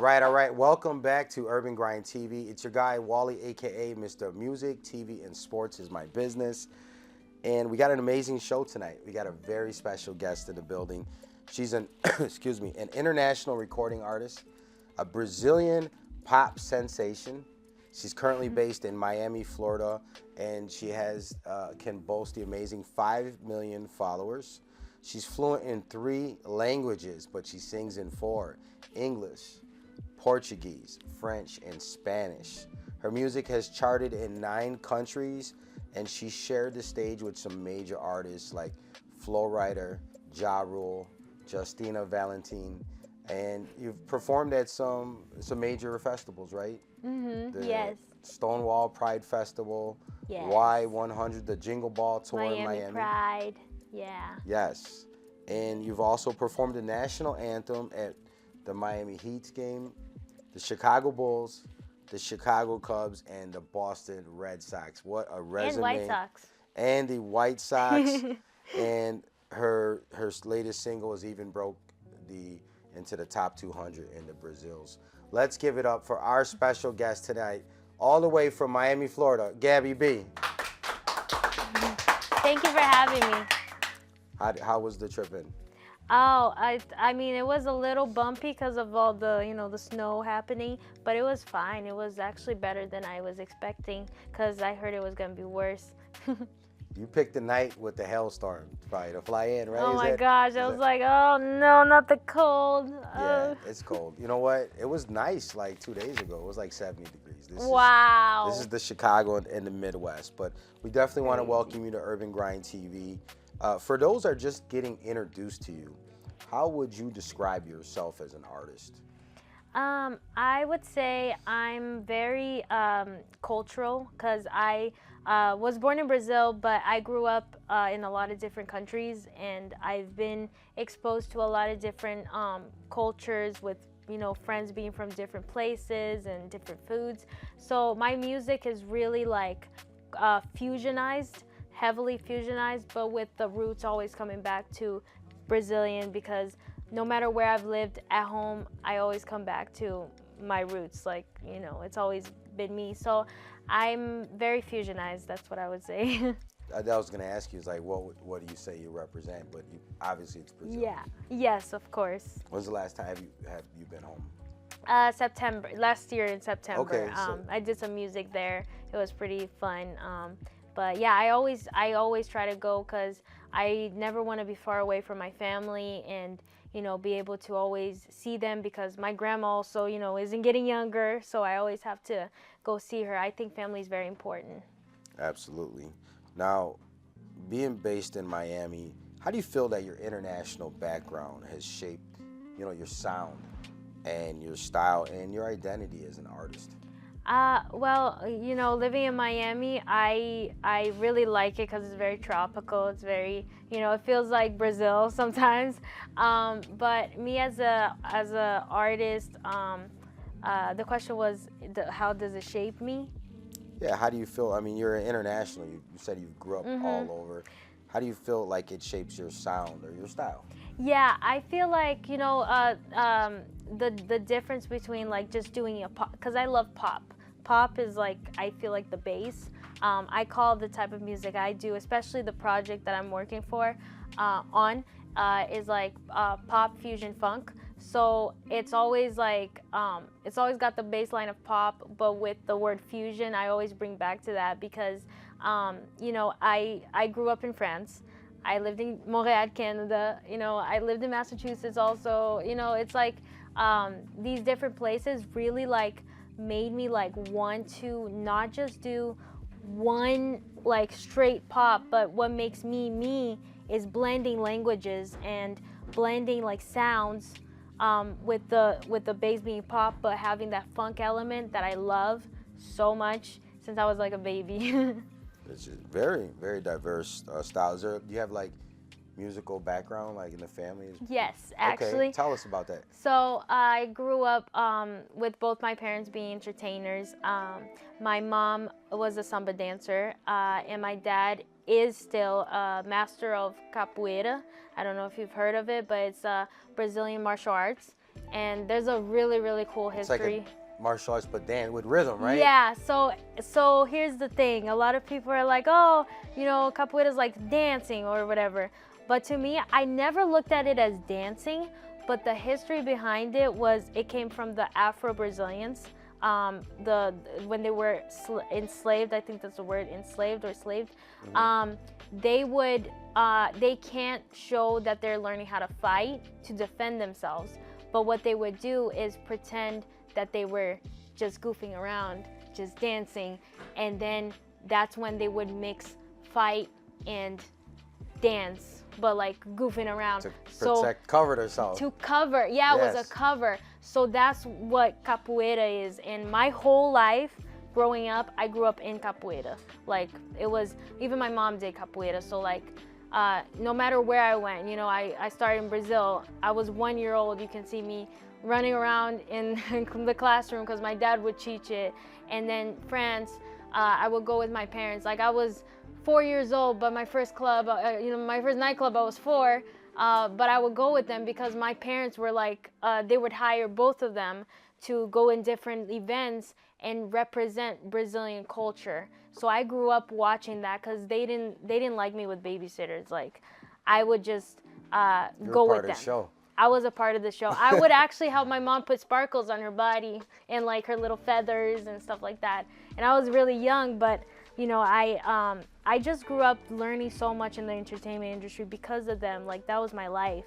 All right. Welcome back to Urban Grind TV. It's your guy, Wally, a.k.a. Mr. Music, TV, and Sports is my business. And we got an amazing show tonight. We got a very special guest in the building. She's an, excuse me, an international recording artist, a Brazilian pop sensation. She's currently based in Miami, Florida, and she has can boast the amazing 5 million followers. She's fluent in 3 languages, but she sings in 4: English, Portuguese, French, and Spanish. Her music has charted in 9 countries, and she shared the stage with some major artists like Flo Rida, Ja Rule, Justina Valentine, and you've performed at some major festivals, right? Yes. Stonewall Pride Festival, Yes. Y100, the Jingle Ball Tour in Miami. Pride. Yeah. Yes. And you've also performed the National Anthem at the Miami Heat's game, the Chicago Bulls, the Chicago Cubs, and the Boston Red Sox. What a resume. And White Sox. And the White Sox. And her latest single has even broke into the top 200 in the Brazils. Let's give it up for our special guest tonight, all the way from Miami, Florida, Gabby B. Thank you for having me. How was the trip in? Oh, I mean, it was a little bumpy because of all the, the snow happening, but it was fine. It was actually better than I was expecting because I heard it was going to be worse. You picked the night with the hailstorm, probably, to fly in, right? Oh my gosh, I was like, oh no, not the cold. Yeah, it's cold. You know what? It was nice like 2 days ago. It was like 70 degrees. Wow. This is the Chicago and the Midwest, but we definitely want to welcome you to Urban Grind TV. For those that are just getting introduced to you, how would you describe yourself as an artist? I would say I'm very cultural because I was born in Brazil, but I grew up in a lot of different countries, and I've been exposed to a lot of different cultures with friends being from different places and different foods. So my music is really like fusionized, heavily fusionized, but with the roots always coming back to Brazilian, because no matter where I've lived at home, I always come back to my roots. Like, it's always been me. So I'm very fusionized. That's what I would say. I was going to ask you, is like, what do you say you represent? But obviously it's Brazil. Yeah. Yes, of course. When's the last time have you been home? September. Last year in September. Okay, I did some music there. It was pretty fun. But yeah, I always try to go because I never want to be far away from my family and, be able to always see them, because my grandma also, isn't getting younger. So I always have to go see her. I think family is very important. Absolutely. Now, being based in Miami, how do you feel that your international background has shaped, your sound and your style and your identity as an artist? Well, living in Miami, I really like it because it's very tropical. It's very, it feels like Brazil sometimes. But me as a artist, the question was, how does it shape me? Yeah, how do you feel? I mean, you're international. You said you grew up all over. How do you feel like it shapes your sound or your style? Yeah, I feel like, the difference between like just doing a pop, because I love pop. Pop is like, I feel like the base. I call the type of music I do, especially the project that I'm working for is like pop fusion funk. So it's always like, it's always got the bass line of pop, but with the word fusion, I always bring back to that because, I grew up in France. I lived in Montreal, Canada. I lived in Massachusetts also. It's like these different places really like made me like want to not just do one like straight pop, but what makes me me is blending languages and blending like sounds with the bass being pop, but having that funk element that I love so much since I was like a baby. It's just very, very diverse styles. Do you have like musical background, like in the family? Yes, actually. Okay, tell us about that. So I grew up with both my parents being entertainers. My mom was a samba dancer, and my dad is still a master of capoeira. I don't know if you've heard of it, but it's Brazilian martial arts. and there's a really, really cool It's history. like a martial arts, but dance with rhythm, right? Yeah, so here's the thing. A lot of people are like, oh, you know, capoeira is like dancing or whatever. But to me, I never looked at it as dancing, but the history behind it was it came from the Afro-Brazilians. When they were enslaved, I think that's the word, enslaved or slaved. They can't show that they're learning how to fight to defend themselves. But what they would do is pretend that they were just goofing around, just dancing, and then that's when they would mix fight and dance, but like goofing around. To protect, cover themselves. To cover, yeah, it was a cover. So that's what capoeira is. And my whole life, growing up, I grew up in capoeira. Like, it was, even my mom did capoeira. So like, no matter where I went, you know, I started in Brazil. I was 1 year old. You can see me running around in the classroom because my dad would teach it. And then France, I would go with my parents. Like, I was 4 years old, but my first club, my first nightclub, I was 4. But I would go with them because my parents were like, they would hire both of them to go in different events and represent Brazilian culture. So I grew up watching that because they didn't like me with babysitters. Like, I would just go with them. Of the show. I was a part of the show. I would actually help my mom put sparkles on her body and like her little feathers and stuff like that. And I was really young, but you know, I just grew up learning so much in the entertainment industry because of them. Like, that was my life.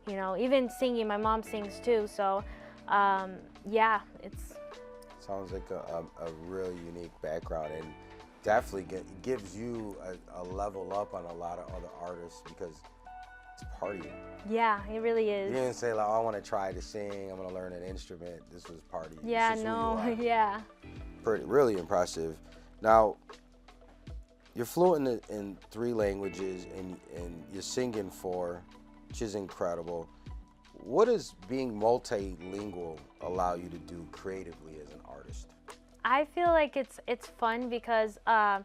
You know, even singing, my mom sings too. So, yeah, it's. Sounds like a really unique background, and definitely gives you a level up on a lot of other artists because it's partying. Yeah, it really is. You didn't say like, oh, I want to try to sing, I'm going to learn an instrument. This was partying. Yeah, no, yeah. Really impressive. Now, you're fluent in 3 languages, and you're singing 4, which is incredible. What does being multilingual allow you to do creatively as an artist? I feel like it's fun because, on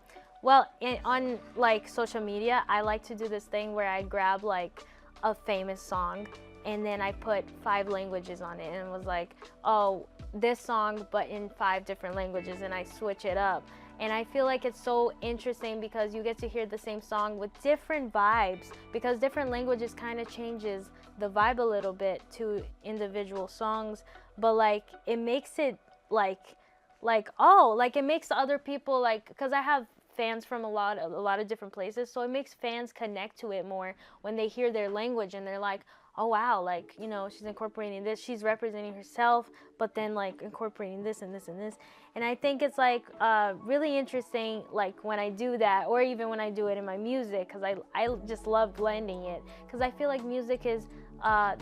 like social media, I like to do this thing where I grab like a famous song and then I put 5 languages on it, and it was like, oh, this song but in 5 different languages, and I switch it up. And I feel like it's so interesting because you get to hear the same song with different vibes, because different languages kind of changes the vibe a little bit to individual songs, but like it makes it it makes other people, like, because I have fans from a lot of different places, so it makes fans connect to it more when they hear their language and they're like, oh wow, like, you know, she's incorporating this, she's representing herself, but then like incorporating this and this and this. And I think it's like really interesting, like when I do that, or even when I do it in my music, because I just love blending it, because I feel like music is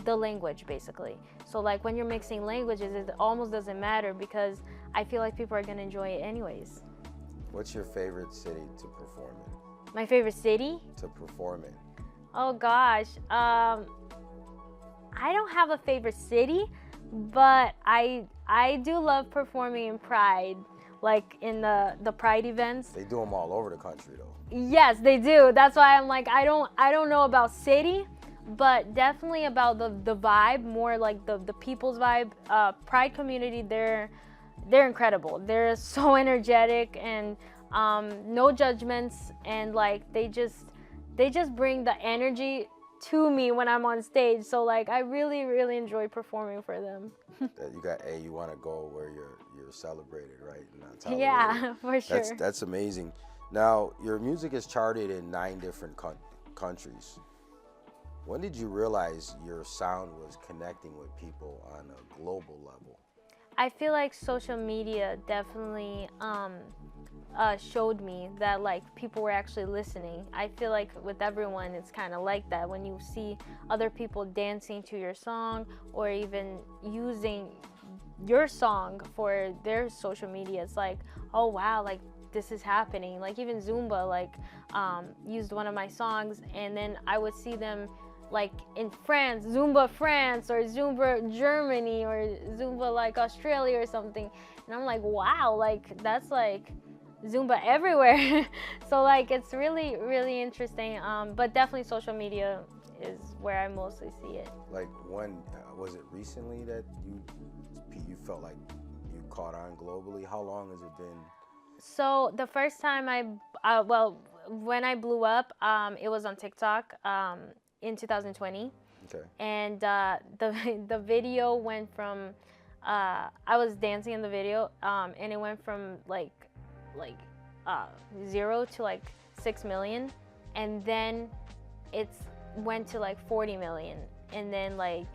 the language basically. So like when you're mixing languages, it almost doesn't matter because I feel like people are gonna enjoy it anyways. What's your favorite city to perform in? My favorite city? To perform in. Oh gosh, I don't have a favorite city, but I do love performing in Pride, like in the Pride events. They do them all over the country though. Yes, they do. That's why I'm like, I don't know about city, but definitely about the vibe, more like the people's vibe. Pride community, they're incredible. They're so energetic and no judgments, and like they just bring the energy to me when I'm on stage. So like I really, really enjoy performing for them. You want to go where you're celebrated, right? Yeah, for sure. That's amazing. Now, your music is charted in 9 different countries. When did you realize your sound was connecting with people on a global level? I feel like social media definitely showed me that like people were actually listening. I feel like with everyone it's kind of like that. When you see other people dancing to your song or even using your song for their social media, it's like, oh wow, like this is happening. Like even Zumba like used one of my songs, and then I would see them like in France, Zumba France, or Zumba Germany, or Zumba like Australia or something, and I'm like, wow, like that's like Zumba everywhere. So like it's really, really interesting, but definitely social media is where I mostly see it. Like, when was it recently that you felt like you caught on globally? How long has it been? So the first time well, when I blew up, it was on TikTok in 2020. Okay. And the video went from I was dancing in the video, and it went from like 0 to like 6 million, and then it went to like 40 million, and then like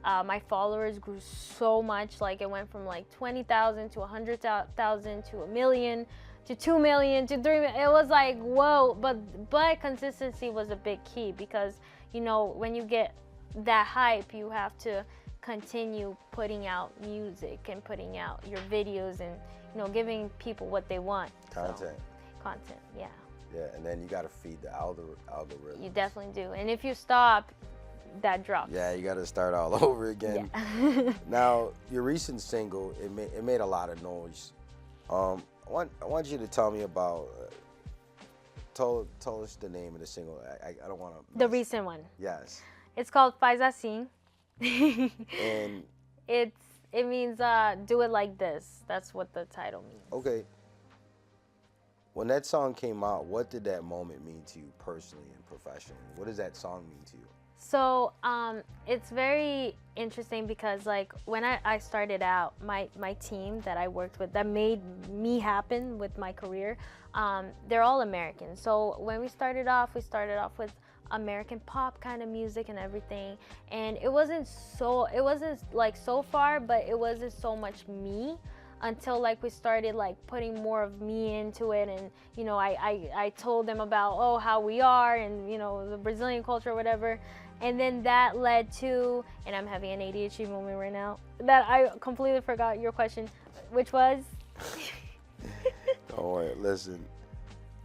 my followers grew so much, like it went from like 20,000 to 100,000 to a million to 2 million to 3 million. It was like, whoa. But consistency was a big key, because you know, when you get that hype, you have to continue putting out music and putting out your videos, and you know, giving people what they want. Content. Content, yeah. Yeah, and then you got to feed the algorithm. You definitely do. And if you stop, that drops. Yeah, you got to start all over again. Yeah. Now, your recent single, it made a lot of noise. I want you to tell me about. Tell us the name of the single. I don't want to. The recent one. Yes. It's called Faz Assim. And it means do it like this. That's what the title means. Okay. When that song came out, what did that moment mean to you personally and professionally? What does that song mean to you? So it's very interesting, because like when I started out, my team that I worked with, that made me happen with my career, they're all American. So when we started off with American pop kind of music and everything, and it wasn't like so far, but it wasn't so much me, until like we started like putting more of me into it. And you know, I told them about how we are, and you know, the Brazilian culture or whatever. And then that led to, and I'm having an ADHD moment right now, that I completely forgot your question, which was? Don't worry, listen,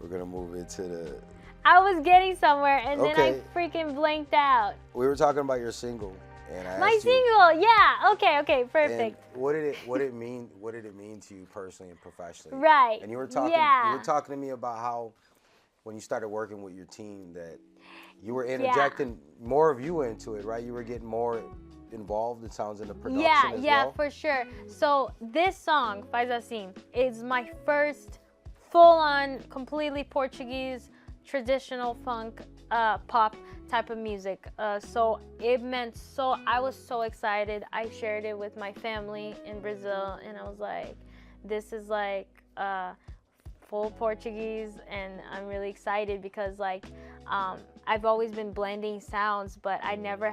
we're gonna move into the. I was getting somewhere, and then Okay. I freaking blanked out. We were talking about your single, and I My asked you, single, yeah, okay, and perfect. what did it mean to you personally and professionally? Right. And you were talking Yeah. to me about how when you started working with your team that you were interjecting more of you into it, right? You were getting more involved, it sounds, in the production as Yeah, well. for sure. So this song, Faz Assim, is my first full-on, completely Portuguese, traditional funk, pop type of music. So it meant I was so excited. I shared it with my family in Brazil, and I was like, this is like full Portuguese, and I'm really excited, because like I've always been blending sounds, but I never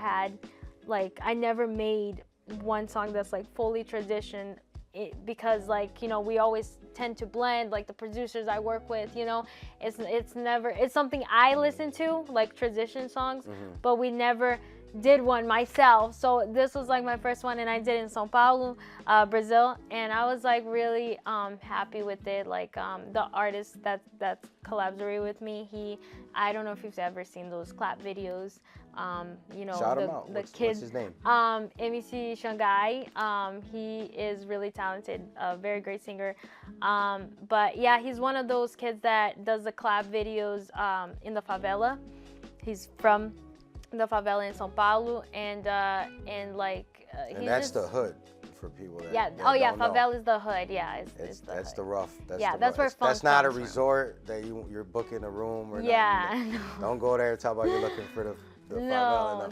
made one song that's like fully tradition, because like, you know, we always tend to blend, like the producers I work with, you know, it's something I listen to, like tradition songs, but we never did one myself. So this was like my first one, and I did it in São Paulo, Brazil, and I was like really happy with it. Like the artist that collaborated with me, I don't know if you've ever seen those clap videos. You know, Shout him out. What's his name? MC Shanghai. He is really talented, a very great singer. But yeah, he's one of those kids that does the clap videos in the favela. He's from the favela in São Paulo, and like And that's the hood for people that yeah. that Oh yeah, don't know. favela is the hood. Yeah, it's the That's hood. the rough. That's Yeah, the that's rough. where funk That's not a comes from. resort that you're booking a room or Yeah. nothing. Don't go there and talk about you're looking for the favela. No,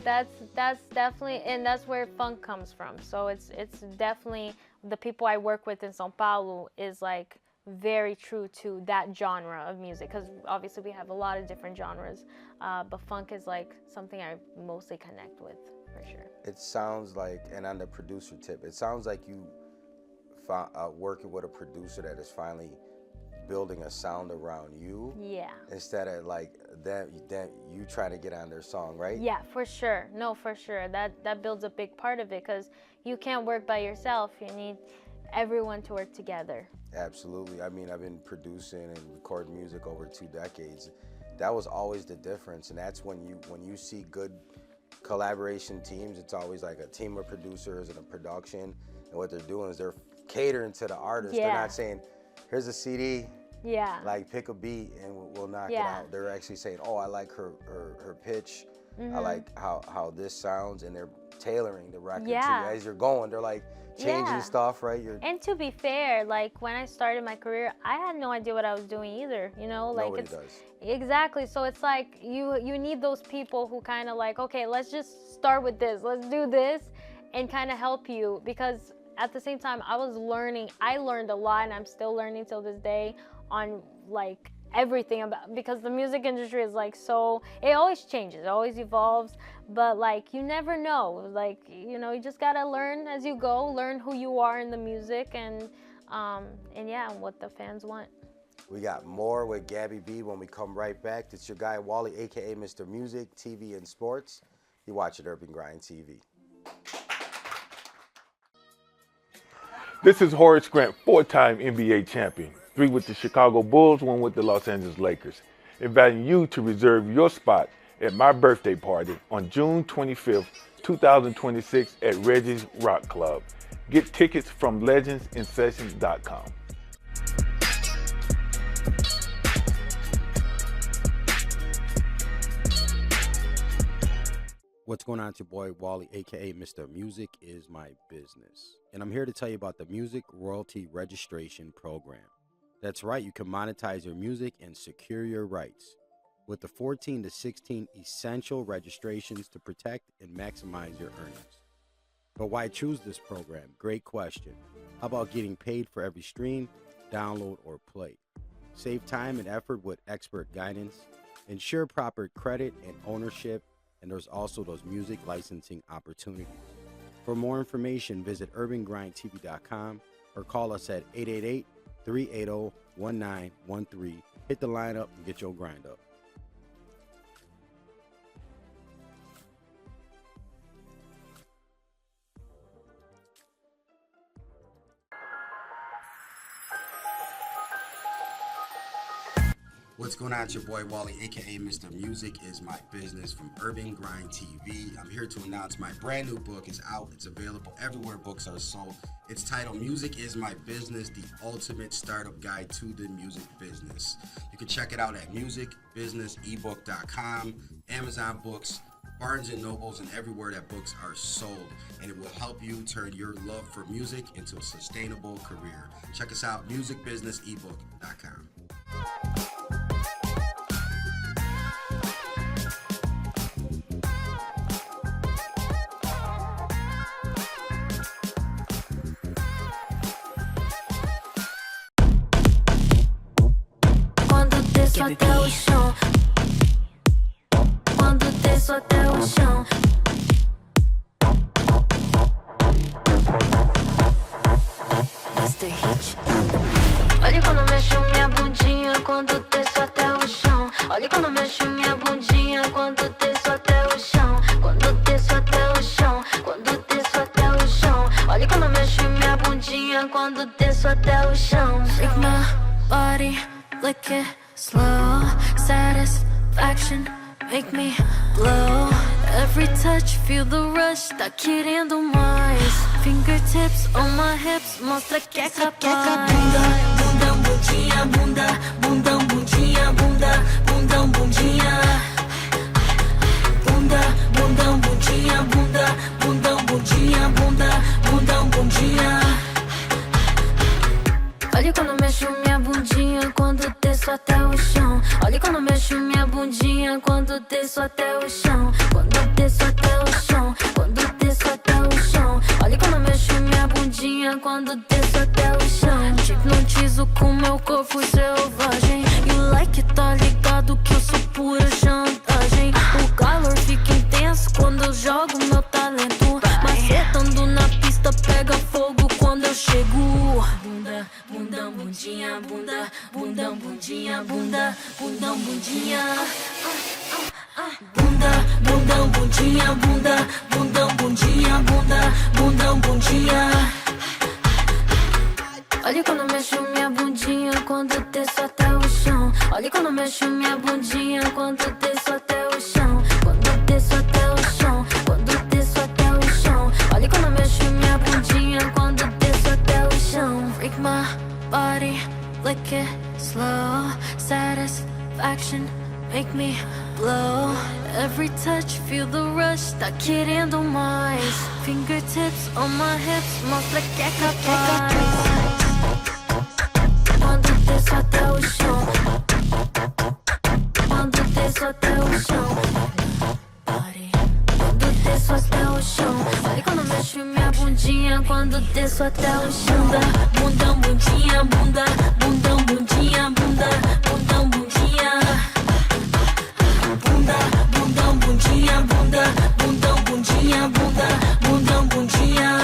that's definitely, and that's where funk comes from. So it's definitely, the people I work with in São Paulo is like very true to that genre of music, because obviously we have a lot of different genres, but funk is like something I mostly connect with, for sure. It sounds like, and on the producer tip, it sounds like you working with a producer that is finally building a sound around you. Yeah. Instead of like them you trying to get on their song, right? Yeah, for sure. No, for sure. That builds a big part of it, because you can't work by yourself. You need everyone to work together. Absolutely. I mean, I've been producing and recording music over 2 decades. That was always the difference, and that's when you see good collaboration teams, it's always like a team of producers and a production, and what they're doing is they're catering to the artist. Yeah. They're not saying, here's a CD, Yeah. like pick a beat and we'll knock it Yeah. out. They're actually saying, oh, I like her pitch, I like how this sounds, and they're tailoring the record to you. Yeah. As you're going, they're like changing stuff, right? And to be fair, like when I started my career, I had no idea what I was doing either, you know? Like Nobody does. Exactly. So it's like you need those people who kind of like, okay, let's just start with this. Let's do this and kind of help you, because at the same time I learned a lot, and I'm still learning till this day on like everything about, because the music industry is like, so it always changes, it always evolves, but like you never know, like, you know, you just gotta learn as you go, learn who you are in the music, and yeah, what the fans want. We got more with Gabby B when we come right back. It's your guy Wally, aka Mr. Music, TV and Sports. You watch it, Urban Grind TV. This is Horace Grant, 4-time NBA champion, 3 with the Chicago Bulls, 1 with the Los Angeles Lakers, inviting you to reserve your spot at my birthday party on June 25th, 2026 at Reggie's Rock Club. Get tickets from legendsinsessions.com. What's going on? It's your boy Wally, aka Mr. Music is My Business. And I'm here to tell you about the Music Royalty Registration Program. That's right, you can monetize your music and secure your rights with the 14 to 16 essential registrations to protect and maximize your earnings. But why choose this program? Great question. How about getting paid for every stream, download, or play? Save time and effort with expert guidance, ensure proper credit and ownership, and there's also those music licensing opportunities. For more information, visit urbangrindtv.com or call us at 888-380-1913. Hit the line up and get your grind up. What's going on? It's your boy Wally, aka Mr. Music is My Business from Urban Grind TV. I'm here to announce my brand new book is out. It's available everywhere books are sold. It's titled Music is My Business, the ultimate startup guide to the music business. You can check it out at musicbusinessebook.com, Amazon Books, Barnes & Nobles, and everywhere that books are sold. And it will help you turn your love for music into a sustainable career. Check us out, musicbusinessebook.com. Até o chão, quando desço até o chão. Mr. Hit. Olha quando mexo minha bundinha, quando desço até o chão. Olha quando mexo minha bundinha, quando desço até o chão. Quando desço até o chão, quando desço até o chão. Olha quando mexo minha bundinha, quando desço até o chão. Make my body lick it. Slow satisfaction, make me glow. Every touch, feel the rush, tá querendo mais. Fingertips on my hips, mostra que é capaz. Bundão, bundinha, bunda, bundão, bundinha, bunda, bundão, bundinha. Bunda, bundão, bundinha, bunda, bundão, bundinha, bunda, bundão, bundinha. Olha quando mexo minha bundinha, quando desço até o chão. Olha quando mexo minha bundinha, quando desço até o chão. Quando desço até o chão, quando desço até o chão. Olha quando mexo minha bundinha, quando desço até o chão. Te hipnotizo com meu corpo selvagem. You like it, tá ligado que eu sou pura chantagem. O calor fica intenso quando eu jogo meu talento. Macetando na pista, pega fogo quando eu chego. Bunda, bundão, bundinha, bunda, bundão, bundinha, bunda, bundão, bundinha. Bunda, bundão, bundinha, bunda, bundão, bundinha, bunda, bundão, bundinha. Olha quando mexo minha bundinha, quando desço até o chão. Olha quando mexo minha bundinha, quando desço até o chão. Quando desço até o chão, quando desço até o chão. Olha quando mexo minha bundinha, quando desço até o chão. Freak my body, lick it slow. Satisfaction, make me Glow, every touch, feel the rush, tá querendo mais. Fingertips on my hips, mostra que é capaz. Quando desço até o chão, quando desço até o chão. Quando desço até o chão, olha quando mexo minha bundinha. Quando desço até o chão, bundão, bundinha, bunda, bundão, bundinha, bunda, bundão, bundinha. Bunda, bundão, bundinha, bunda, bundão, bundinha, bunda, bundão, bundinha.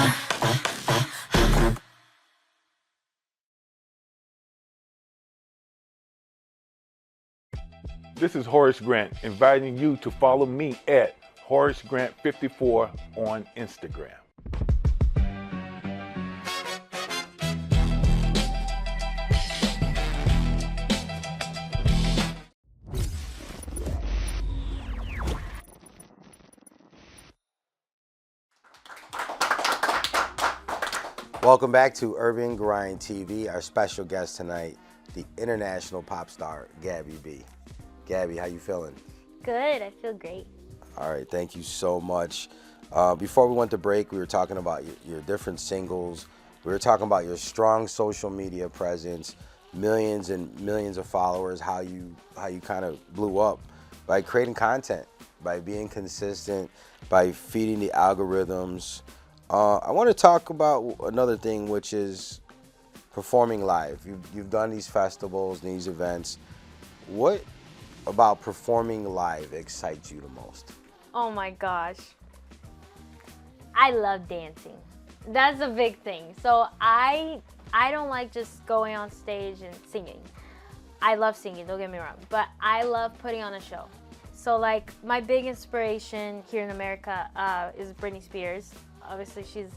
This is Horace Grant inviting you to follow me at Horace Grant 54 on Instagram. Welcome back to Urban Grind TV. Our special guest tonight, the international pop star, Gabby B. Gabby, how you feeling? Good. I feel great. All right, thank you so much. Before we went to break, we were talking about your different singles. We were talking about your strong social media presence, millions and millions of followers, how you kind of blew up by creating content, by being consistent, by feeding the algorithms. I want to talk about another thing, which is performing live. You've done these festivals, these events. What about performing live excites you the most? Oh my gosh. I love dancing. That's a big thing. So I don't like just going on stage and singing. I love singing, don't get me wrong, but I love putting on a show. So like my big inspiration here in America is Britney Spears. Obviously she's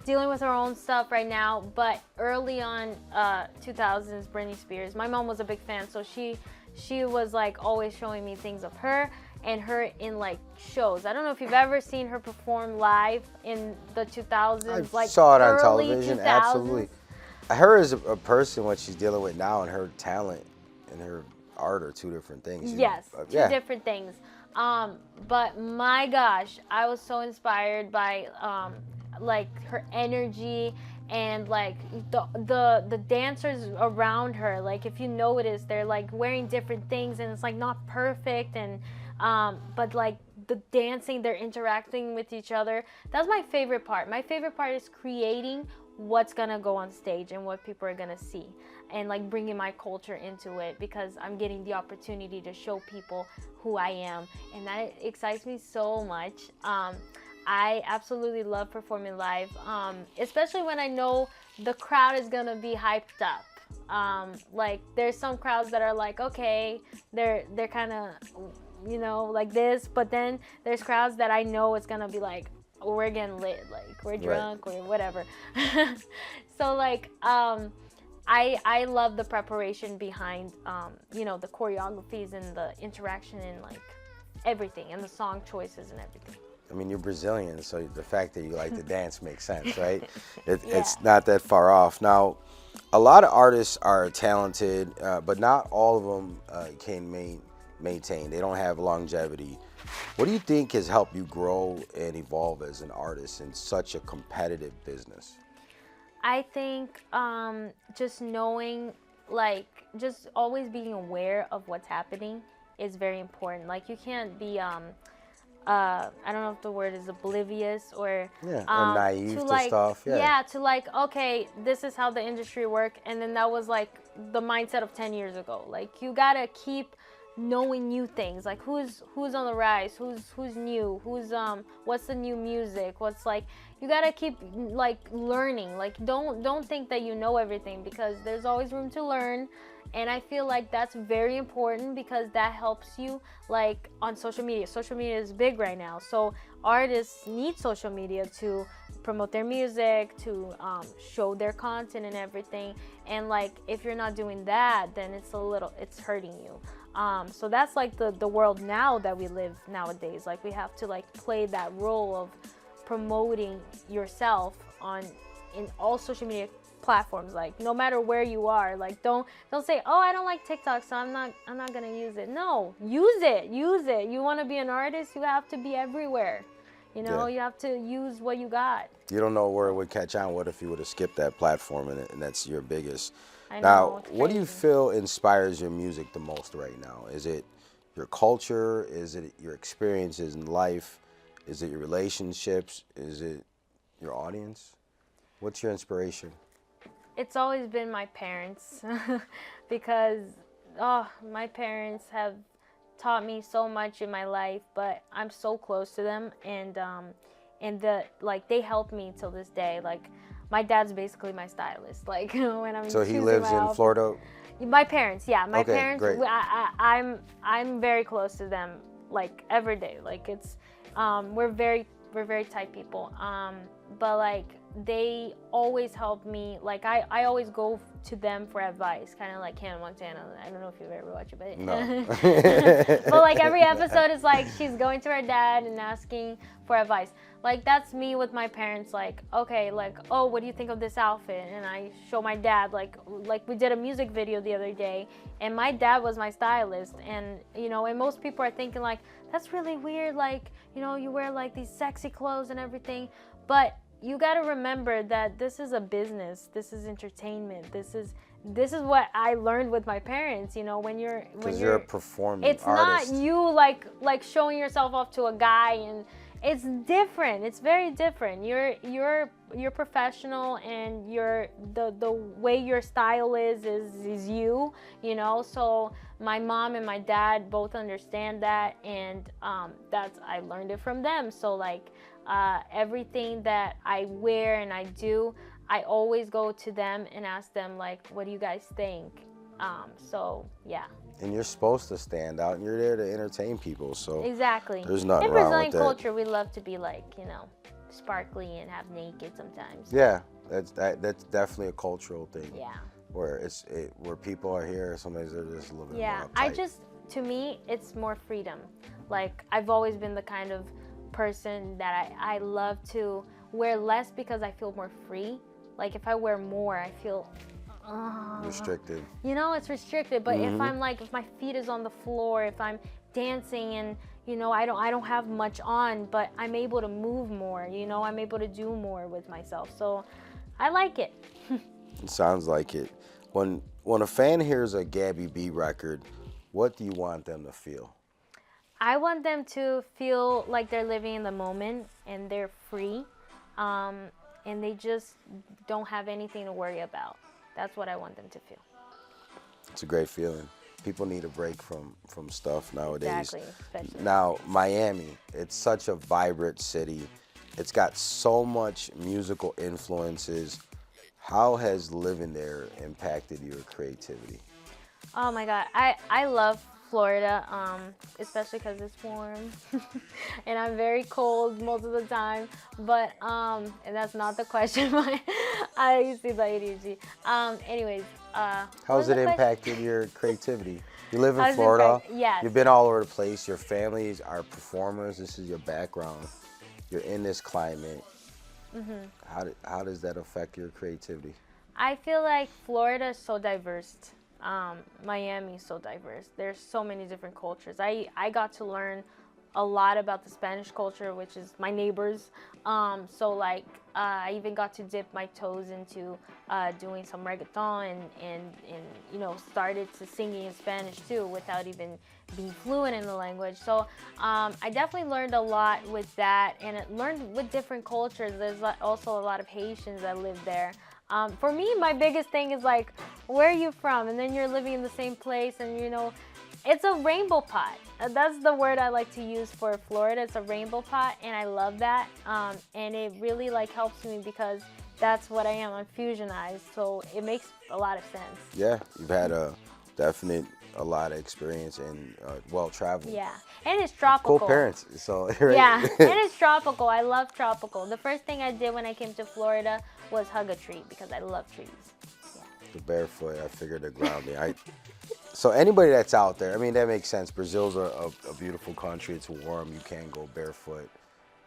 dealing with her own stuff right now, but early on 2000s Britney Spears, my mom was a big fan, so she was like always showing me things of her and her in like shows. I don't know if you've ever seen her perform live in the 2000s. I saw it on television, 2000s. Absolutely. Her as a person, what she's dealing with now, and her talent and her art are two different things. Yes, two different things. But my gosh, I was so inspired by like her energy and like the dancers around her. Like if you notice, they're like wearing different things and it's like not perfect, and but like the dancing, they're interacting with each other. That's my favorite part. My favorite part is creating what's gonna go on stage and what people are gonna see, and like bringing my culture into it, because I'm getting the opportunity to show people who I am, and that excites me so much. I absolutely love performing live, especially when I know the crowd is gonna be hyped up. Like there's some crowds that are like, okay, they're kind of, you know, like this, but then there's crowds that I know it's gonna be like, we're getting lit, like we're drunk or whatever. So like I love the preparation behind you know, the choreographies and the interaction and like everything, and the song choices and everything. I mean, you're Brazilian, so the fact that you like to dance makes sense, right? It's not that far off. Now, a lot of artists are talented, but not all of them can maintain. They don't have longevity. What do you think has helped you grow and evolve as an artist in such a competitive business? I think just knowing, like, just always being aware of what's happening is very important. Like, you can't be, I don't know if the word is oblivious or or naive to like, stuff. Yeah, to like, okay, this is how the industry works, and then that was like the mindset of 10 years ago. Like, you gotta keep knowing new things, like who's on the rise, who's new, what's the new music, what's like, you gotta keep like learning. Like don't think that you know everything, because there's always room to learn. And I feel like that's very important, because that helps you like on social media. Social media is big right now, so artists need social media to promote their music, to show their content and everything. And like if you're not doing that, then it's hurting you. So that's like the world now that we live nowadays. Like we have to like play that role of promoting yourself in all social media platforms. Like no matter where you are, like don't say, oh, I don't like TikTok, so I'm not gonna use it. No, use it. You want to be an artist, you have to be everywhere. You know, you have to use what you got. You don't know where it would catch on. What if you would have skipped that platform and that's your biggest? I know, Now, what do you crazy. feel inspires your music the most right now? Is it your culture? Is it your experiences in life? Is it your relationships? Is it your audience? What's your inspiration? It's always been my parents because my parents have taught me so much in my life, but I'm so close to them, and they help me till this day. Like my dad's basically my stylist. Like when I'm So he choosing lives my in outfit. Florida? My parents, yeah, my Okay, parents. great. I'm very close to them, like every day. Like it's we're very tight people. But like they always help me. Like I always go to them for advice, kind of like Hannah Montana. I don't know if you've ever watched it, but No. but like every episode is like she's going to her dad and asking for advice. Like that's me with my parents. Like, okay, like, oh, what do you think of this outfit? And I show my dad. Like we did a music video the other day, and my dad was my stylist. And you know, and most people are thinking like, that's really weird. Like, you know, you wear like these sexy clothes and everything, but you got to remember that this is a business. This is entertainment. This is what I learned with my parents. You know, when you're a performing it's artist. not you like showing yourself off to a guy, and it's different. It's very different. You're professional, and the way your style is you. You know, so my mom and my dad both understand that, and I learned it from them. So like. Everything that I wear and I do, I always go to them and ask them like, what do you guys think? So yeah. And you're supposed to stand out, and you're there to entertain people. So Exactly. there's nothing In wrong Brazilian with that. culture, we love to be like, you know, sparkly and have naked sometimes. Yeah, that's definitely a cultural thing. Yeah. Where where people are here, sometimes they're just a little bit Yeah. more uptight. To me, it's more freedom. Like I've always been the kind of person that I love to wear less because I feel more free. Like if I wear more, I feel Restricted. You know, it's restricted. But if I'm like, if my feet is on the floor, if I'm dancing and you know, I don't have much on, but I'm able to move more. You know, I'm able to do more with myself. So I like it. It sounds like it. When a fan hears a Gabby B record, what do you want them to feel? I want them to feel like they're living in the moment and they're free, and they just don't have anything to worry about. That's what I want them to feel. It's a great feeling. People need a break from stuff nowadays. Exactly, especially. Now, Miami, it's such a vibrant city. It's got so much musical influences. How has living there impacted your creativity? Oh my God, I love Florida, especially because it's warm, and I'm very cold most of the time. But and that's not the question. I see the ADHD. Anyways, How's it impacted your creativity? You live in How's it Florida. yes. You've been all over the place. Your families are performers. This is your background. You're in this climate. How does that affect your creativity? I feel like Florida is so diverse. Miami is so diverse. There's so many different cultures. I got to learn a lot about the Spanish culture, which is my neighbors. So like I even got to dip my toes into doing some reggaeton and you know, started to singing in Spanish too without even being fluent in the language. So I definitely learned a lot with that, and it learned with different cultures. There's also a lot of Haitians that live there. For me, my biggest thing is like, where are you from? And then you're living in the same place, and you know, it's a rainbow pot. That's the word I like to use for Florida. It's a rainbow pot, and I love that. And it really like helps me because that's what I am. I'm fusionized, so it makes a lot of sense. Yeah, you've had a lot of experience and well traveled. Yeah, and it's tropical. Cool parents. So right? Yeah, and it's tropical. I love tropical. The first thing I did when I came to Florida was hug a tree because I love trees. Yeah. The barefoot, I figured the grounding. So anybody that's out there, I mean, that makes sense. Brazil's a beautiful country. It's warm. You can go barefoot.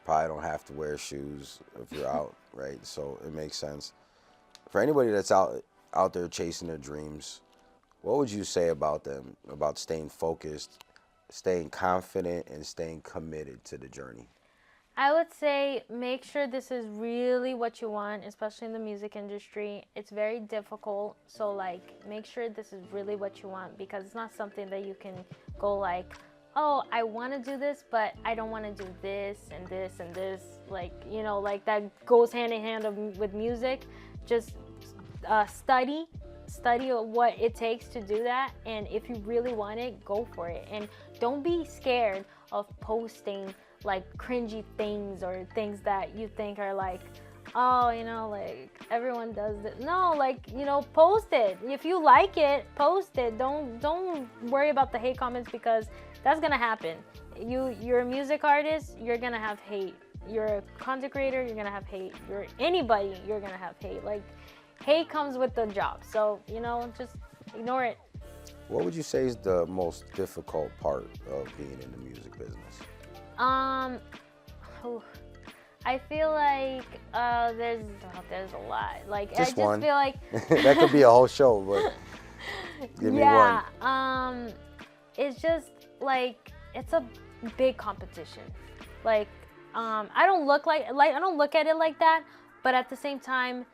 Probably don't have to wear shoes if you're out, right? So it makes sense. For anybody that's out there chasing their dreams, what would you say about them, about staying focused, staying confident, and staying committed to the journey? I would say make sure this is really what you want, especially in the music industry. It's very difficult, so like make sure this is really what you want, because it's not something that you can go like, oh, I want to do this, but I don't want to do this and this and this. Like, you know, like that goes hand in hand with music. Just study what it takes to do that, and if you really want it, go for it. And don't be scared of posting like cringy things or things that you think are like, oh, you know, like everyone does it. No, like, you know, post it. If you like it, post it. Don't worry about the hate comments, because that's gonna happen. You're a music artist, you're gonna have hate. You're a content creator, you're gonna have hate. You're anybody, you're gonna have hate. Like, hate comes with the job. So, you know, just ignore it. What would you say is the most difficult part of being in the music business? I feel like there's a lot. Like, Just I just one. feel like That could be a whole show, but give me one. It's just like it's a big competition. Like, I don't look I don't look at it like that, but at the same time,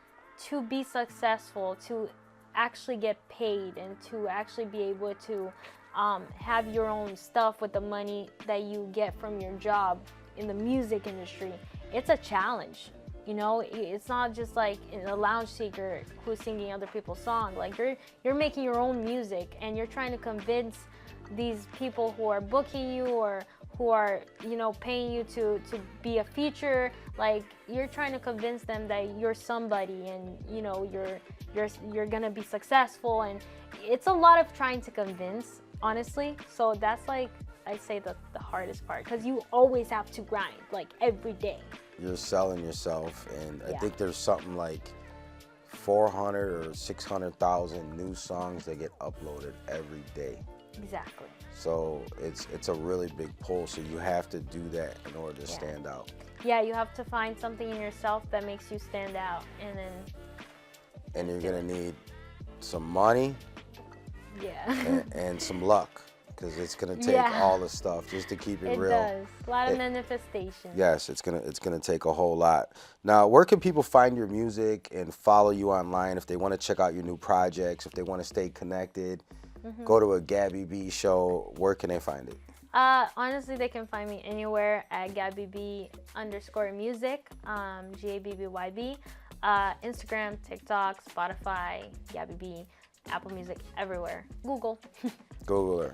to be successful, to actually get paid, and to actually be able to have your own stuff with the money that you get from your job in the music industry, it's a challenge. You know, it's not just like a lounge singer who's singing other people's songs. Like, you're making your own music, and you're trying to convince these people who are booking you or who are, you know, paying you to be a feature. Like, you're trying to convince them that you're somebody, and you know, you're gonna be successful. And it's a lot of trying to convince, honestly. So that's like, I say the hardest part, because you always have to grind like every day. You're selling yourself, and I Yeah. think there's something like 400 or 600,000 new songs that get uploaded every day. Exactly. So it's a really big pull. So you have to do that in order to stand out. Yeah, you have to find something in yourself that makes you stand out, and then. And you're gonna need some money Yeah. and some luck, because it's gonna take all the stuff just to keep it real. It does. A lot of manifestation. Yes, it's gonna take a whole lot. Now, where can people find your music and follow you online if they want to check out your new projects, if they want to stay connected? Go to a Gabby B show. Where can they find it? Honestly, they can find me anywhere at Gabby B _music, GABBYB. Instagram, TikTok, Spotify, Gabby B, Apple Music, everywhere. Google. Google her.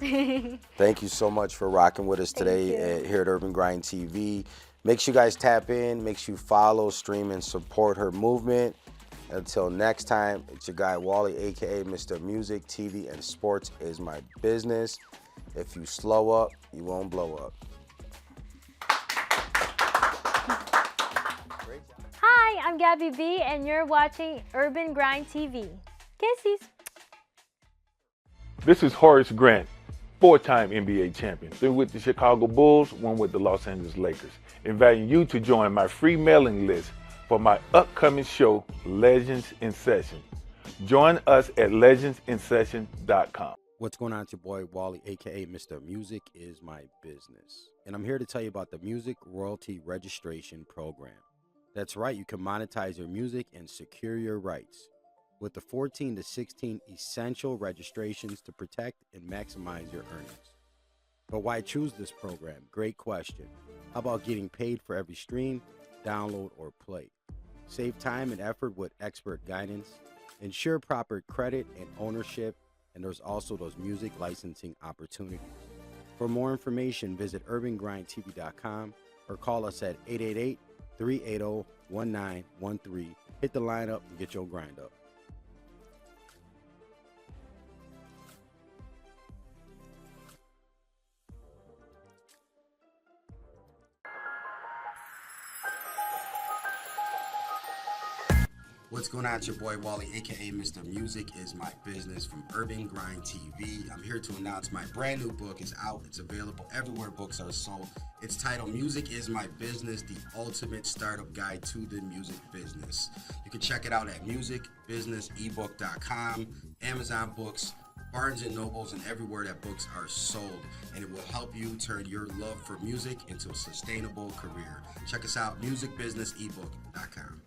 Thank you so much for rocking with us today here at Urban Grind TV. Make sure you guys tap in. Make sure you follow, stream, and support her movement. Until next time, it's your guy Wally, aka Mr. Music, TV, and Sports is my business. If you slow up, you won't blow up. Hi, I'm Gabby B, and you're watching Urban Grind TV. Kisses. This is Horace Grant, 4-time NBA champion, 3 with the Chicago Bulls, 1 with the Los Angeles Lakers, inviting you to join my free mailing list for my upcoming show, Legends in Session. Join us at legendsinsession.com. What's going on? It's your boy Wally, aka Mr. Music is my business. And I'm here to tell you about the Music Royalty Registration Program. That's right, you can monetize your music and secure your rights with the 14 to 16 essential registrations to protect and maximize your earnings. But why choose this program? Great question. How about getting paid for every stream, download, or play? Save time and effort with expert guidance. Ensure proper credit and ownership. And there's also those music licensing opportunities. For more information, visit urbangrindtv.com or call us at 888-380-1913. Hit the line up and get your grind up. What's going on? It's your boy Wally, aka Mr. Music is My Business from Urban Grind TV. I'm here to announce my brand new book is out. It's available everywhere books are sold. It's titled Music is My Business, the ultimate startup guide to the music business. You can check it out at musicbusinessebook.com, Amazon Books, Barnes & Nobles, and everywhere that books are sold. And it will help you turn your love for music into a sustainable career. Check us out, musicbusinessebook.com.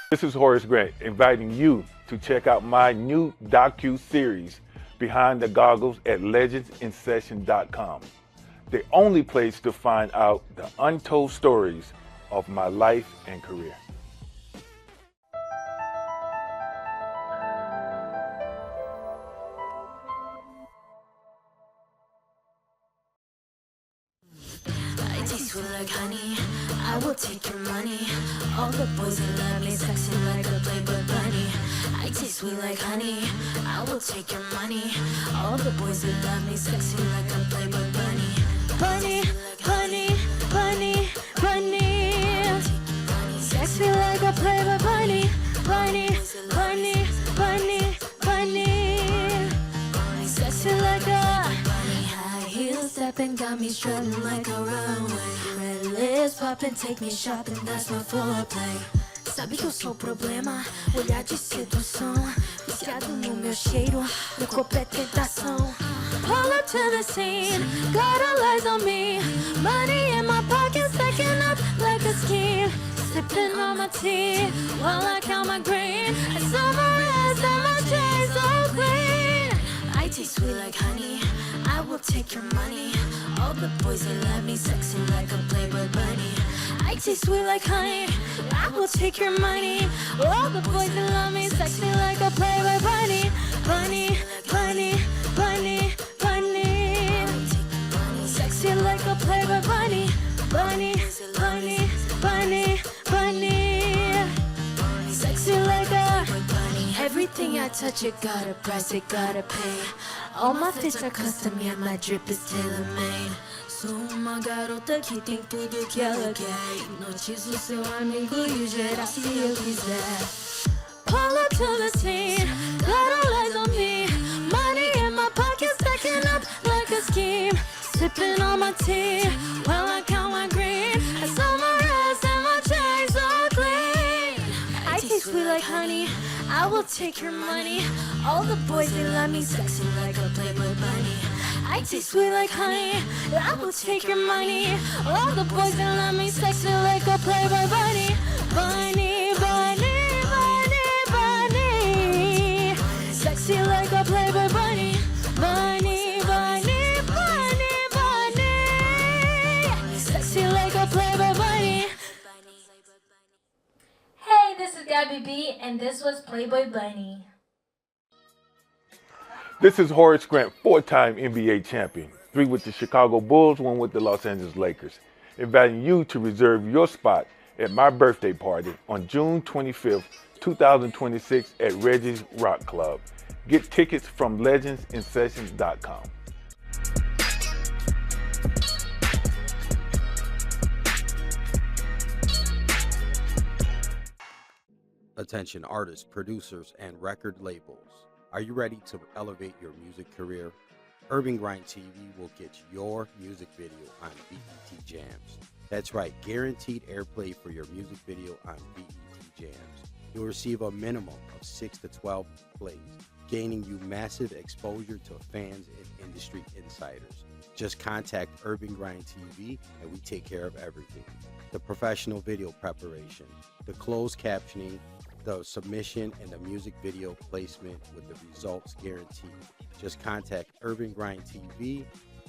This is Horace Grant inviting you to check out my new docu-series, Behind the Goggles, at legendsinsession.com. The only place to find out the untold stories of my life and career. I taste sweet like honey, I will take your money. All the boys that love me, sexy like a Playboy bunny. I taste sweet like honey, I will take your money. All the boys that love me, sexy like a Playboy bunny. Bunny, bunny, bunny, bunny. Sexy like a Playboy bunny. Bunny, bunny, bunny, bunny. Sexy like a high heels stepping, got me strutting like a runway. Red lips popping, take me shopping, that's my foreplay. Sabe que eu sou o problema, olhar de sedução. Viciado no meu cheiro, meu corpo é tentação. Pull up to the scene, got all eyes on me. Money in my pocket, stacking up like a scheme. Sipping on my tea, while I count my green. I saw my ass and my chain so clean. I taste sweet like honey, I will take your money. All the boys that love me, sexy like a Playboy bunny. I taste sweet like honey, I will take your money. All the boys that love me, sexy like a Playboy bunny. Bunny, bunny, bunny, bunny. Sexy like a Playboy bunny. Bunny, bunny, bunny, bunny. Sexy like a everything I touch, it got a price, it gotta pay. All my fits are custom, yeah, my drip is tailor-made. Sou uma garota que tem tudo que ela quer. Hipnotizo seu amigo e o geral se eu quiser. Pull up to the scene, got all eyes on me. Money in my pocket, stacking up like a scheme. Sipping on my tea, while I count my green. I saw my ass and my chain so clean. I taste sweet like honey, I will take your money. All the boys, they love me, sexy like a Playboy bunny. I taste sweet like honey, I will take your money. All the boys, they love me, sexy like a Playboy bunny. Bunny, bunny, bunny, bunny. Sexy like a Playboy bunny. Bunny, bunny, bunny, bunny. Sexy like a Playboy bunny. Hey, this is Gabby B, and this was Playboy Bunny. This is Horace Grant, 4-time NBA champion, 3 with the Chicago Bulls, 1 with the Los Angeles Lakers, inviting you to reserve your spot at my birthday party on June 25th, 2026 at Reggie's Rock Club. Get tickets from legendsinsession.com. Attention artists, producers, and record labels. Are you ready to elevate your music career? Urban Grind TV will get your music video on BET Jams. That's right, guaranteed airplay for your music video on BET Jams. You'll receive a minimum of 6 to 12 plays, gaining you massive exposure to fans and industry insiders. Just contact Urban Grind TV and we take care of everything. The professional video preparation, the closed captioning, the submission, and the music video placement with the results guaranteed. Just contact Urban Grind TV,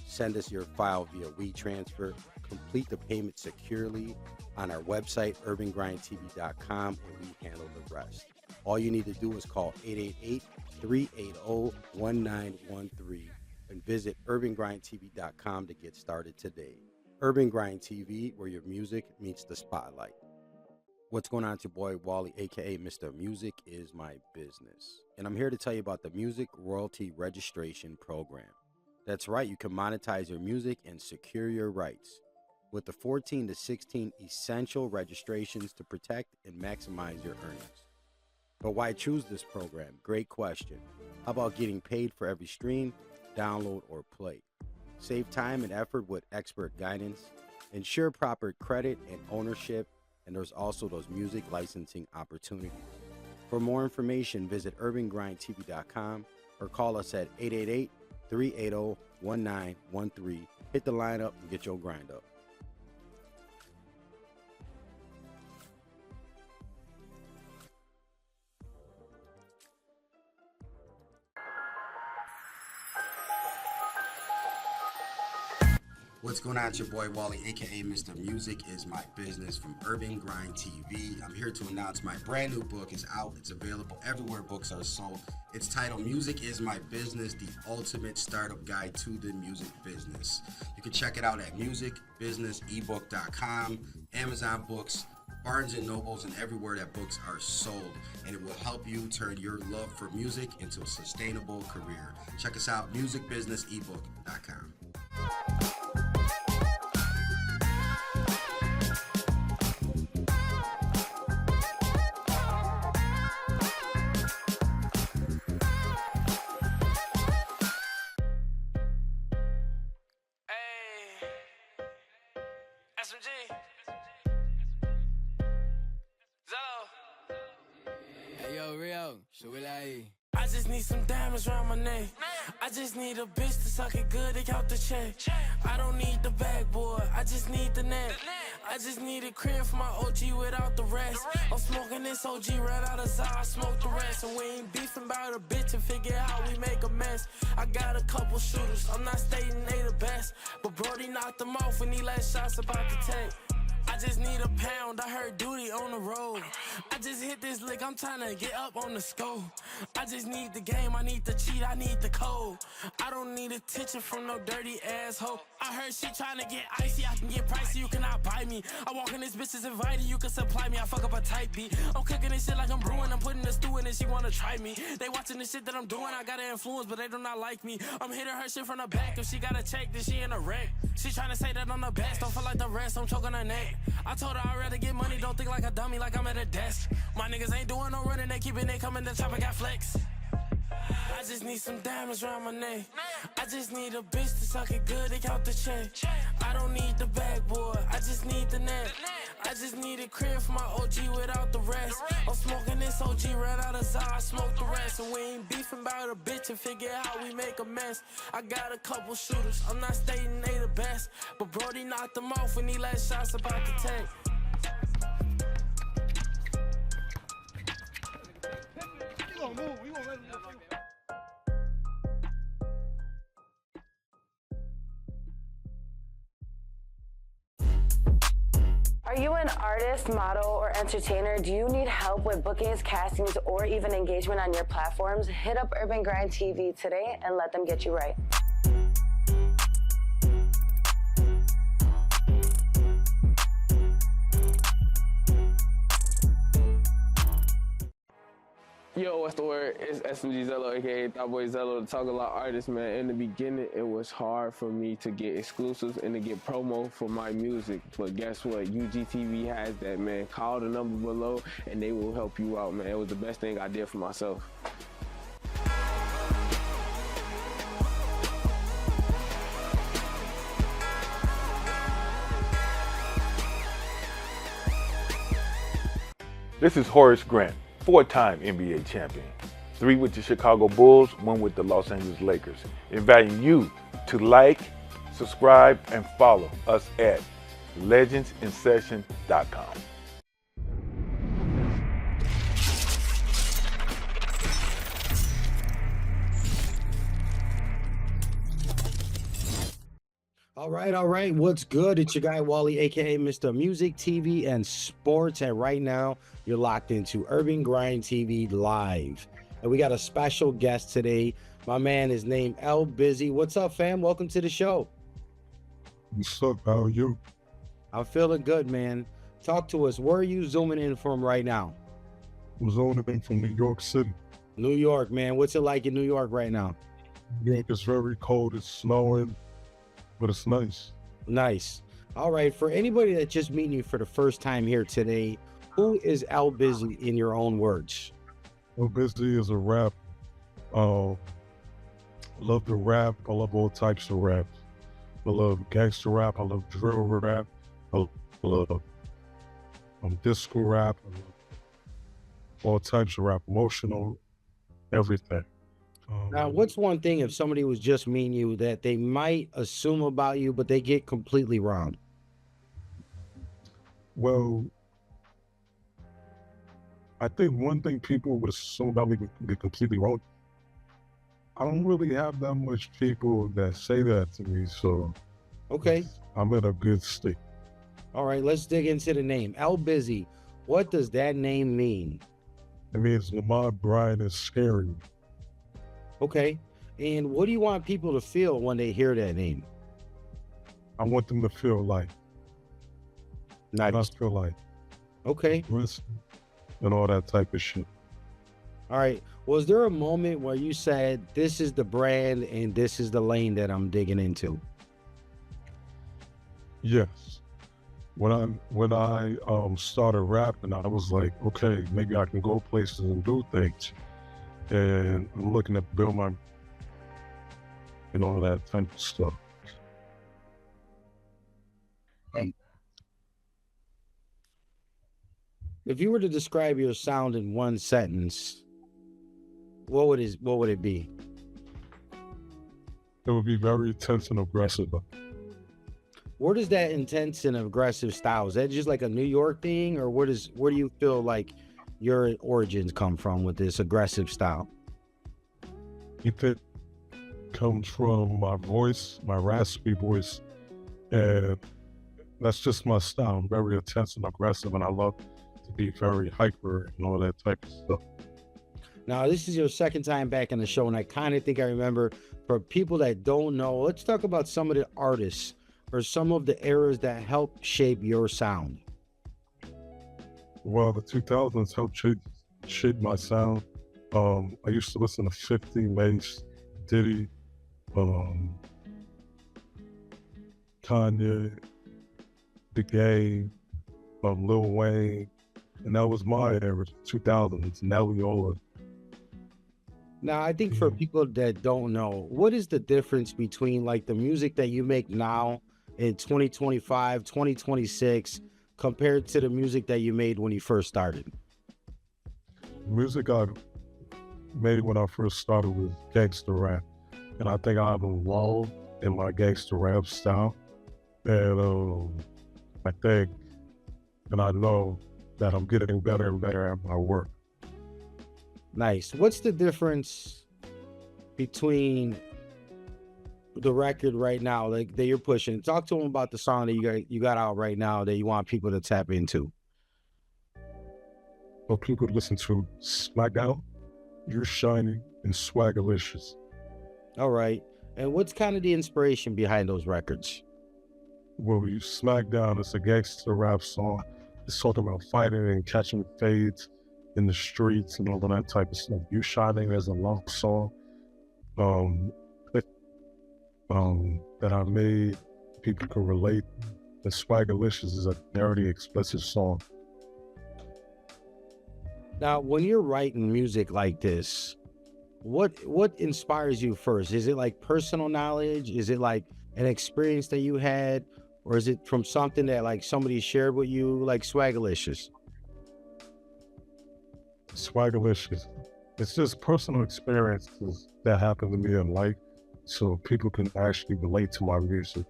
send us your file via WeTransfer, complete the payment securely on our website, urbangrindtv.com, and we handle the rest. All you need to do is call 888-380-1913 and visit urbangrindtv.com to get started today. Urban Grind TV, where your music meets the spotlight. What's going on? It's your boy Wally, aka Mr. Music is My Business. and I'm here to tell you about the Music Royalty Registration Program. That's right, you can monetize your music and secure your rights with the 14 to 16 essential registrations to protect and maximize your earnings. But why choose this program? Great question. How about getting paid for every stream, download, or play? Save time and effort with expert guidance. Ensure proper credit and ownership, and there's also those music licensing opportunities. For more information, visit urbangrindtv.com or call us at 888-380-1913. Hit the line up and get your grind up. What's going on? It's your boy Wally, aka Mr. Music is My Business from Urban Grind TV. I'm here to announce my brand new book is out. It's available everywhere books are sold. It's titled Music is My Business, the ultimate startup guide to the music business. You can check it out at musicbusinessebook.com, Amazon Books, Barnes & Nobles, and everywhere that books are sold. And it will help you turn your love for music into a sustainable career. Check us out, musicbusinessebook.com. I just need some diamonds around my neck. I just need a bitch to suck it good to count the check. I don't need the backboard, I just need the net. I just need a crib for my OG without the rest. I'm smoking this OG right out of Zah, I smoke the rest. And we ain't beefing about a bitch and figure how we make a mess. I got a couple shooters, I'm not stating they the best, but Brody knocked them off when he let shots about to take. I just need a pound, I heard duty on the road. I just hit this lick, I'm trying to get up on the scope. I just need the game, I need the cheat, I need the code. I don't need attention from no dirty asshole. I heard she trying to get icy, I can get pricey, you cannot buy me. I walk in this bitch is invited, you can supply me, I fuck up a type beat. I'm cooking this shit like I'm brewing, I'm putting the stew in and she wanna try me. They watching the shit that I'm doing, I got an influence, but they do not like me. I'm hitting her shit from the back, if she got a check, then she in a wreck. She trying to say that I'm the best, don't feel like the rest, I'm choking her neck. I told her I'd rather get money, don't think like a dummy, like I'm at a desk. My niggas ain't doing no running, they keeping it coming, the chopper got flex. I just need some diamonds around my neck. I just need a bitch to suck it good to count the check. I don't need the backboard, I just need the net. I just need a crib for my OG without the rest. I'm smoking this OG right out of Zah, I smoke the rest. And we ain't beefing about a bitch and figure how we make a mess. I got a couple shooters, I'm not stating they the best, but Brody knocked them off when he let shots about to take. We gonna move, we gonna let him move. Are you an artist, model, or entertainer? Do you need help with bookings, castings, or even engagement on your platforms? Hit up Urban Grind TV today and let them get you right. Yo, what's the word? It's SMG Zello, aka Thought Boy Zello, the Talk a Lot artist, man. In the beginning, it was hard for me to get exclusives and to get promo for my music. But guess what? UGTV has that, man. Call the number below and they will help you out, man. It was the best thing I did for myself. This is Horace Grant, four-time NBA champion. 3 with the Chicago Bulls, 1 with the Los Angeles Lakers. Inviting you to like, subscribe, and follow us at legendsinsession.com. All right. What's good? It's your guy Wally, aka Mr. Music, TV, and Sports. And right now, you're locked into Urban Grind TV Live. And we got a special guest today. My man is named LBisy. What's up, fam? Welcome to the show. What's up? How are you? I'm feeling good, man. Talk to us. Where are you zooming in from right now? I'm zooming in from New York City. New York, man. What's it like in New York right now? New York is very cold. It's snowing, but it's nice. Nice. All right. For anybody that's just meeting you for the first time here today, who is LBisy in your own words? LBisy is a rap. I love the rap. I love all types of rap. I love gangster rap. I love drill rap. I love disco rap. I love all types of rap, emotional, everything. Now, what's one thing if somebody was just meeting you that they might assume about you, but they get completely wrong? Well, I think one thing people would assume about me would get completely wrong. I don't really have that much people that say that to me, so Okay. I'm in a good state. All right. Let's dig into the name. LBisy. What does that name mean? It means Lamar Bryan is scary. Okay. And what do you want people to feel when they hear that name? I want them to feel like, Nice. not feel like Okay. risk and all that type of shit. All right. Was there a moment where you said, this is the brand and this is the lane that I'm digging into? Yes. When I started rapping, I was like, okay, maybe I can go places and do things. And I'm looking to build my, that type of stuff. If you were to describe your sound in one sentence, what would it be? It would be very intense and aggressive. Where does that intense and aggressive style, is that just like a New York thing, or where do you feel like your origins come from with this aggressive style? It comes from my voice, my raspy voice, and that's just my style. I'm very intense and aggressive, and I love to be very hyper and all that type of stuff. Now, this is your second time back on the show, and I kind of think I remember. For people that don't know, let's talk about some of the artists or some of the eras that helped shape your sound. Well, the 2000s helped shape my sound. I used to listen to 50, Mace, Diddy, Kanye, The Game, Lil Wayne, and that was my era, 2000s, Nelly Ola. Now, I think for people that don't know, what is the difference between like the music that you make now in 2025, 2026, compared to the music that you made when you first started? Music I made when I first started was gangster rap, and I think I've evolved in my gangster rap style, and I think, and I know that I'm getting better and better at my work. Nice. What's the difference between the record right now, like that you're pushing? Talk to them about the song that you got out right now that you want people to tap into. For people to listen to Smackdown, You're Shining, and Swagalicious. All right. And what's kind of the inspiration behind those records? Well, Smackdown is a gangster rap song. It's talking about fighting and catching fades in the streets and all of that type of stuff. You Shining is a love song that I made, people can relate. The Swagalicious is a very explicit song. Now, when you're writing music like this, what inspires you first? Is it like personal knowledge? Is it like an experience that you had? Or is it from something that like somebody shared with you, like Swagalicious? Swagalicious. It's just personal experiences that happen to me in life, so people can actually relate to my music.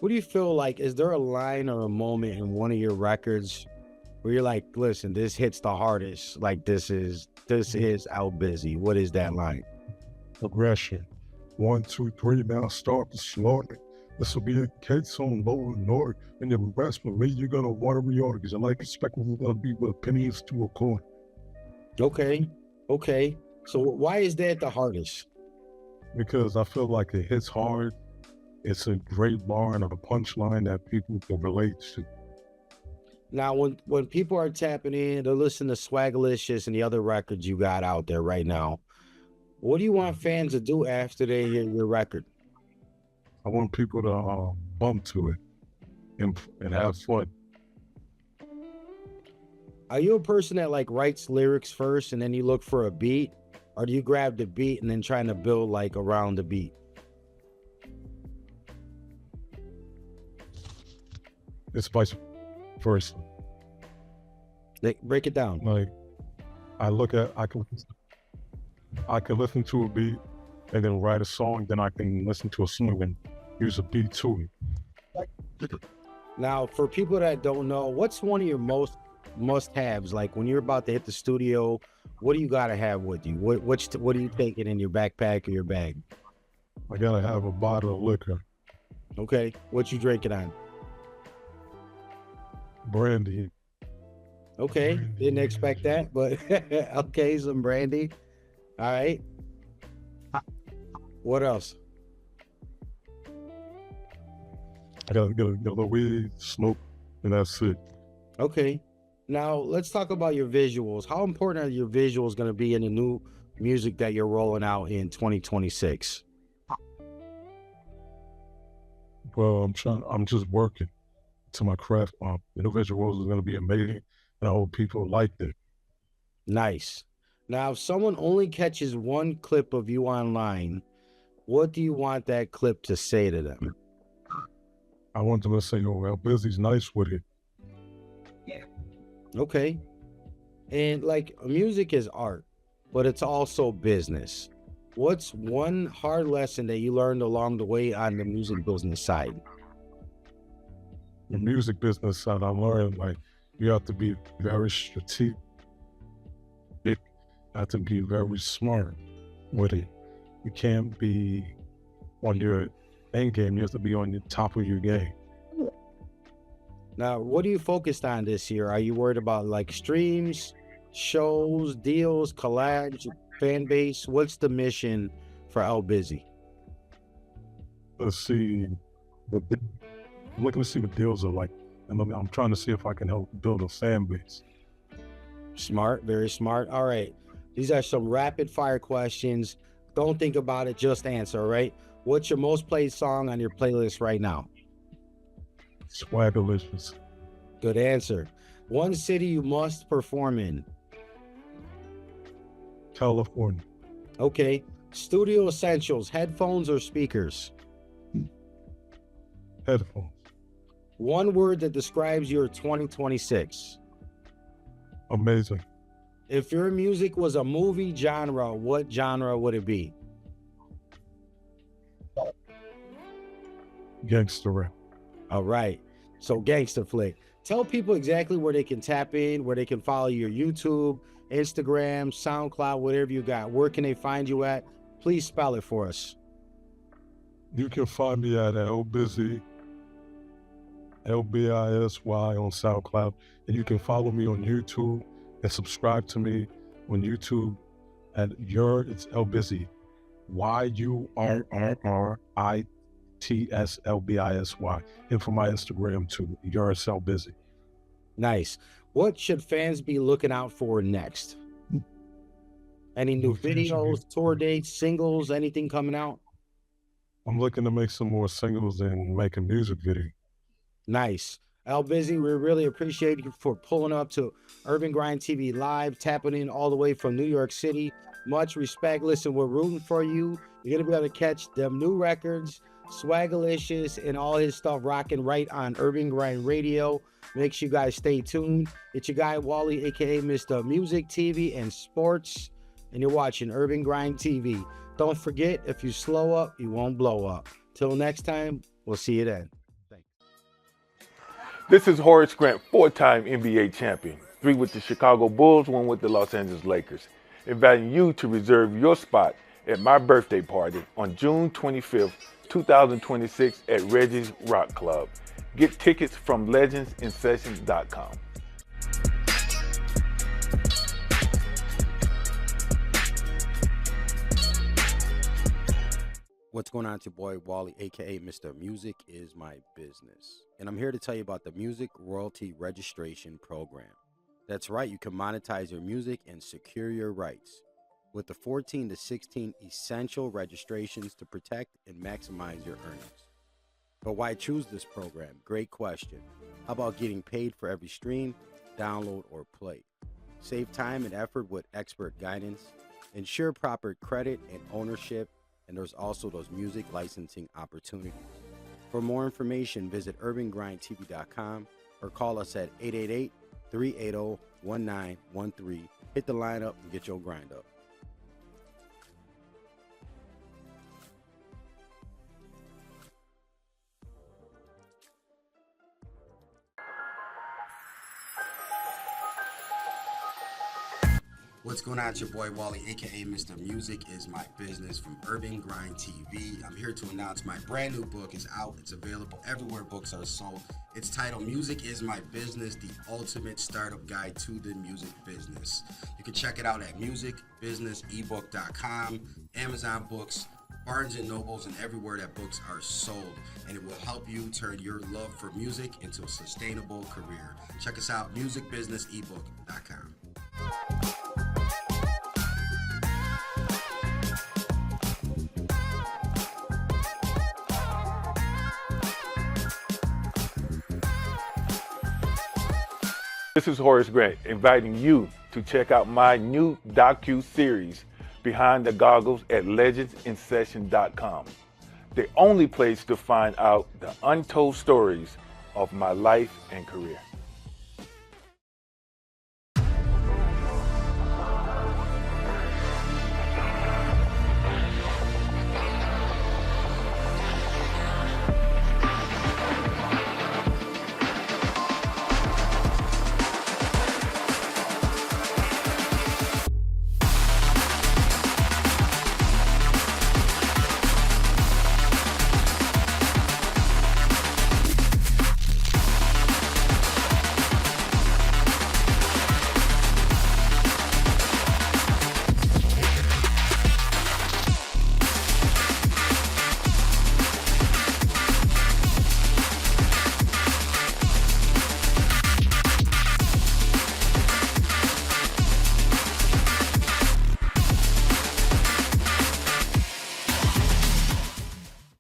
What do you feel like? Is there a line or a moment in one of your records where you're like, listen, this hits the hardest? Like this is LBisy. What is that line? Aggression. 1, 2, 3, now start to slaughter. This will be a case on low and north. And your rest for me, you're gonna want to reorder because your life expectancy is gonna be with pennies to a coin. Okay. So why is that the hardest? Because I feel like it hits hard. It's a great bar and a punchline that people can relate to. Now, when people are tapping in, they're listening to Swagalicious and the other records you got out there right now. What do you want fans to do after they hear your record? I want people to bump to it and have fun. Are you a person that like writes lyrics first and then you look for a beat? Or do you grab the beat and then trying to build like around the beat? It's vice versa. Like, break it down. Like I can listen to a beat and then write a song, then I can listen to a song and use a beat to it. Now, for people that don't know, what's one of your most must-haves? Like when you're about to hit the studio, what do you gotta have with you? What are you taking in your backpack or your bag? I gotta have a bottle of liquor. Okay, what you drinking on? Brandy. Okay, didn't expect that, but okay, some brandy. All right. What else? I gotta get a little weed, smoke, and that's it. Okay. Now let's talk about your visuals. How important are your visuals going to be in the new music that you're rolling out in 2026? Well, I'm just working to my craft. The new visuals is gonna be amazing, and I hope people like it. Nice. Now, if someone only catches one clip of you online, what do you want that clip to say to them? I want them to say, "Oh, LBisy's nice with it." Okay. And like music is art, but it's also business. What's one hard lesson that you learned along the way on the music business side? The music business side, I learned like you have to be very strategic. You have to be very smart with it. You can't be on your end game. You have to be on the top of your game. Now, what are you focused on this year? Are you worried about like streams, shows, deals, collabs, fan base? What's the mission for LBisy? Let's see. I'm looking to see what deals are like. And I'm trying to see if I can help build a fan base. Smart, very smart. All right. These are some rapid fire questions. Don't think about it, just answer, all right? What's your most played song on your playlist right now? Swagalicious. Good answer. One city you must perform in. California. Okay. Studio essentials, headphones or speakers? Headphones. One word that describes your 2026. Amazing. If your music was a movie genre, what genre would it be? Gangster rap. All right. So gangster flick. Tell people exactly where they can tap in, where they can follow your YouTube, Instagram, SoundCloud, whatever you got. Where can they find you at? Please spell it for us. You can find me at LBisy, LBisy on SoundCloud. And you can follow me on YouTube and subscribe to me on YouTube at it's LBisy. YURRRITSLBISY. And for my Instagram too, LBisy. Nice. What should fans be looking out for next? Any new videos, tour dates, singles, anything coming out? I'm looking to make some more singles and make a music video. Nice. LBisy, we really appreciate you for pulling up to Urban Grind TV Live, tapping in all the way from New York City. Much respect. Listen, we're rooting for you. You're going to be able to catch them new records, Swagalicious, and all his stuff rocking right on Urban Grind Radio. Make sure you guys stay tuned. It's your guy, Wally, a.k.a. Mr. Music, TV, and Sports, and you're watching Urban Grind TV. Don't forget, if you slow up, you won't blow up. Till next time, we'll see you then. This is Horace Grant, 4-time NBA champion, 3 with the Chicago Bulls, 1 with the Los Angeles Lakers, inviting you to reserve your spot at my birthday party on June 25th, 2026 at Reggie's Rock Club. Get tickets from legendsinsessions.com. What's going on? It's your boy Wally, aka Mr. Music is My Business. And I'm here to tell you about the Music Royalty Registration Program. That's right, you can monetize your music and secure your rights with the 14 to 16 essential registrations to protect and maximize your earnings. But why choose this program? Great question. How about getting paid for every stream, download, or play? Save time and effort with expert guidance. Ensure proper credit and ownership. And there's also those music licensing opportunities. For more information, visit urbangrindtv.com or call us at 888-380-1913. Hit the line up and get your grind up. What's going on? It's your boy Wally, aka Mr. Music is My Business from Urban Grind TV. I'm here to announce my brand new book is out. It's available everywhere books are sold. It's titled Music is My Business, the ultimate startup guide to the music business. You can check it out at musicbusinessebook.com, Amazon Books, Barnes & Nobles, and everywhere that books are sold. And it will help you turn your love for music into a sustainable career. Check us out, musicbusinessebook.com. This is Horace Grant inviting you to check out my new docu-series, Behind the Goggles, at legendsinsession.com. The only place to find out the untold stories of my life and career.